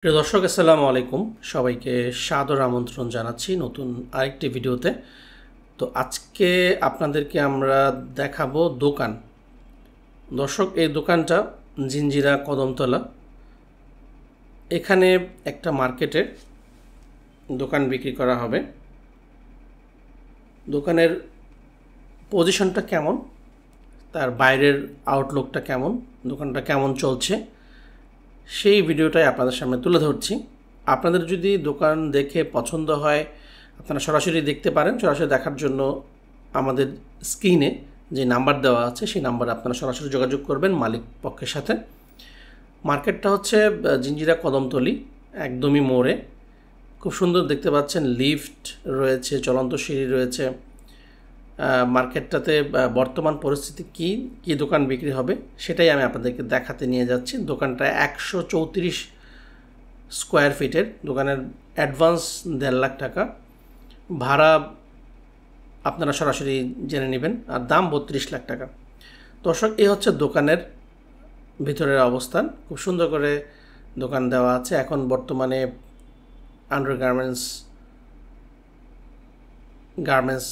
প্রিয় দর্শক আসসালামু আলাইকুম, সবাইকে সাদর আমন্ত্রণ জানাচ্ছি নতুন আরেকটি ভিডিওতে। তো আজকে আপনাদেরকে আমরা দেখাবো দোকান। দর্শক, এই দোকানটা জিঞ্জিরা কদমতলা। এখানে একটা মার্কেটে দোকান বিক্রি করা হবে। দোকানের পজিশনটা কেমন, তার বাইরের আউটলুকটা কেমন, দোকানটা কেমন চলছে, সেই ভিডিওটাই আপনাদের সামনে তুলে ধরছি। আপনাদের যদি দোকান দেখে পছন্দ হয় আপনারা সরাসরি দেখতে পারেন। সরাসরি দেখার জন্য আমাদের স্ক্রিনে যে নাম্বার দেওয়া আছে সেই নাম্বারে আপনারা সরাসরি যোগাযোগ করবেন মালিক পক্ষের সাথে। মার্কেটটা হচ্ছে জিঞ্জিরা কদমতলি, একদমই মোড়ে। খুব সুন্দর দেখতে পাচ্ছেন, লিফট রয়েছে, চলন্ত সিঁড়ি রয়েছে। মার্কেটটাতে বর্তমান পরিস্থিতি কী দোকান বিক্রি হবে সেটাই আমি আপনাদেরকে দেখাতে নিয়ে যাচ্ছি। দোকানটা 134 স্কোয়ার ফিটের। দোকানের অ্যাডভান্স 1.5 লাখ টাকা, ভাড়া আপনারা সরাসরি জেনে নেবেন, আর দাম 32 লাখ টাকা। দর্শক, এই হচ্ছে দোকানের ভিতরের অবস্থান। খুব সুন্দর করে দোকান দেওয়া আছে। এখন বর্তমানে আন্ডারগার্মেন্টস, গার্মেন্টস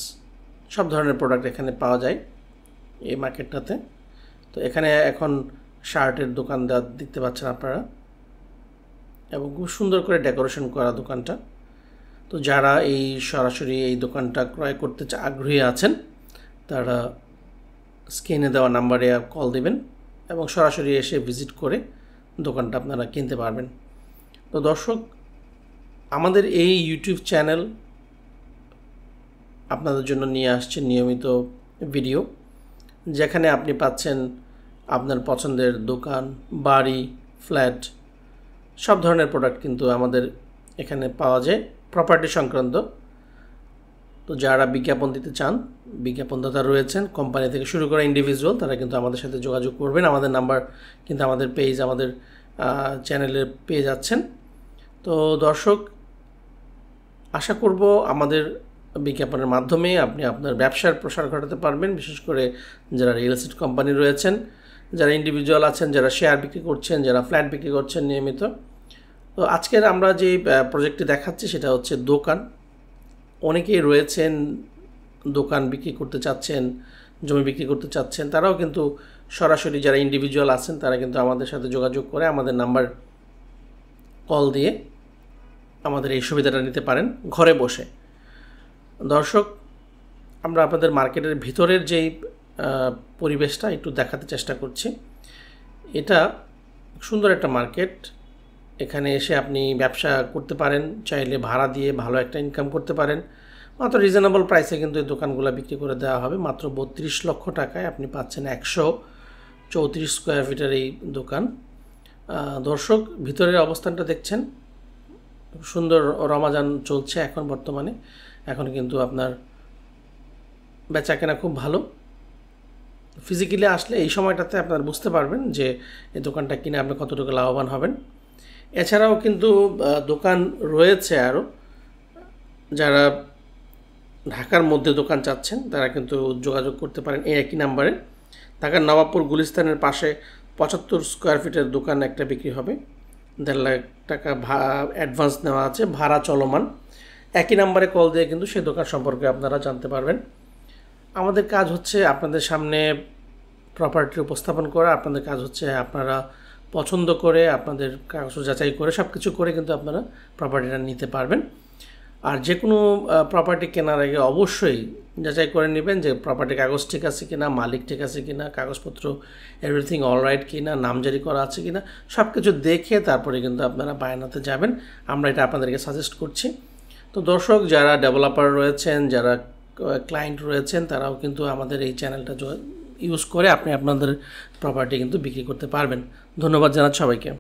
সব ধরনের প্রোডাক্ট এখানে পাওয়া যায় এই মার্কেটটাতে। তো এখানে এখন শার্টের দোকান দেখতে পাচ্ছেন আপনারা, এবং খুব সুন্দর করে ডেকোরেশন করা দোকানটা। তো যারা এই সরাসরি এই দোকানটা ক্রয় করতে আগ্রহী আছেন তারা স্ক্রিনে দেওয়া নাম্বারে কল দিবেন এবং সরাসরি এসে ভিজিট করে দোকানটা আপনারা কিনতে পারবেন। তো দর্শক, আমাদের এই ইউটিউব চ্যানেল আপনাদের জন্য নিয়ে আসছে নিয়মিত ভিডিও, যেখানে আপনি পাচ্ছেন আপনার পছন্দের দোকান, বাড়ি, ফ্ল্যাট সব ধরনের প্রোডাক্ট কিন্তু আমাদের এখানে পাওয়া যায়, প্রপার্টি সংক্রান্ত। তো যারা বিজ্ঞাপন দিতে চান, বিজ্ঞাপনদাতা রয়েছেন কোম্পানি থেকে শুরু করে ইন্ডিভিজুয়াল, তারা কিন্তু আমাদের সাথে যোগাযোগ করবেন। আমাদের নাম্বার কিন্তু আমাদের পেজ, আমাদের চ্যানেলে পেয়ে যাচ্ছেন। তো দর্শক, আশা করব আমাদের বিজ্ঞাপনের মাধ্যমে আপনি আপনার ব্যবসার প্রসার ঘটাতে পারবেন। বিশেষ করে যারা রিয়েল এস্টেট কোম্পানি রয়েছেন, যারা ইন্ডিভিজুয়াল আছেন, যারা শেয়ার বিক্রি করছেন, যারা ফ্ল্যাট বিক্রি করছেন নিয়মিত। তো আজকের আমরা যে প্রজেক্টটি দেখাচ্ছি সেটা হচ্ছে দোকান। অনেকেই রয়েছেন দোকান বিক্রি করতে চাচ্ছেন, জমি বিক্রি করতে চাচ্ছেন, তারাও কিন্তু সরাসরি যারা ইন্ডিভিজুয়াল আছেন তারা কিন্তু আমাদের সাথে যোগাযোগ করে আমাদের নাম্বার কল দিয়ে আমাদের এই সুবিধাটা নিতে পারেন ঘরে বসে। দর্শক, আমরা আপনাদের মার্কেটের ভিতরের যেই পরিবেশটা একটু দেখাতে চেষ্টা করছি। এটা সুন্দর একটা মার্কেট। এখানে এসে আপনি ব্যবসা করতে পারেন, চাইলে ভাড়া দিয়ে ভালো একটা ইনকাম করতে পারেন। মাত্র রিজনেবল প্রাইসে কিন্তু এই দোকানগুলো বিক্রি করে দেওয়া হবে। মাত্র 32 লক্ষ টাকায় আপনি পাচ্ছেন 134 স্কোয়ার ফিটের এই দোকান। দর্শক, ভিতরের অবস্থানটা দেখছেন, সুন্দর রমাজান চলছে এখন বর্তমানে। এখন কিন্তু আপনার বেচা কেনা খুব ভালো। ফিজিক্যালি আসলে এই সময়টাতে আপনারা বুঝতে পারবেন যে এই দোকানটা কিনে আপনি কতটুকু লাভবান হবেন। এছাড়াও কিন্তু দোকান রয়েছে আরও। যারা ঢাকার মধ্যে দোকান চাচ্ছেন তারা কিন্তু যোগাযোগ করতে পারেন এই একই নাম্বারে। ঢাকার নবাবপুর গুলিস্তানের পাশে 75 স্কোয়ার ফিটের দোকান একটা বিক্রি হবে। 1.5 লাখ টাকা অ্যাডভান্স নেওয়া আছে, ভাড়া চলমান। একই নাম্বারে কল দিয়ে কিন্তু সেই দোকান সম্পর্কে আপনারা জানতে পারবেন। আমাদের কাজ হচ্ছে আপনাদের সামনে প্রপার্টি উপস্থাপন করা। আপনাদের কাজ হচ্ছে আপনারা পছন্দ করে, আপনাদের কাগজ যাচাই করে, সব কিছু করে কিন্তু আপনারা প্রপার্টিটা নিতে পারবেন। আর যে কোনো প্রপার্টি কেনার আগে অবশ্যই যাচাই করে নেবেন যে প্রপার্টির কাগজ ঠিক আছে কিনা, মালিক ঠিক আছে কিনা, কাগজপত্র এভরিথিং অলরাইট কিনা, নামজারি করা আছে কিনা, সব কিছু দেখে তারপরে কিন্তু আপনারা বায়ানাতে যাবেন। আমরা এটা আপনাদেরকে সাজেস্ট করছি। তো দর্শক, যারা ডেভেলপার রয়েছেন, যারা ক্লায়েন্ট রয়েছেন, তারাও কিন্তু আমাদের এই চ্যানেলটা ইউজ করে আপনি আপনাদের প্রপার্টি কিন্তু বিক্রি করতে পারবেন। ধন্যবাদ জানাচ্ছি সবাইকে।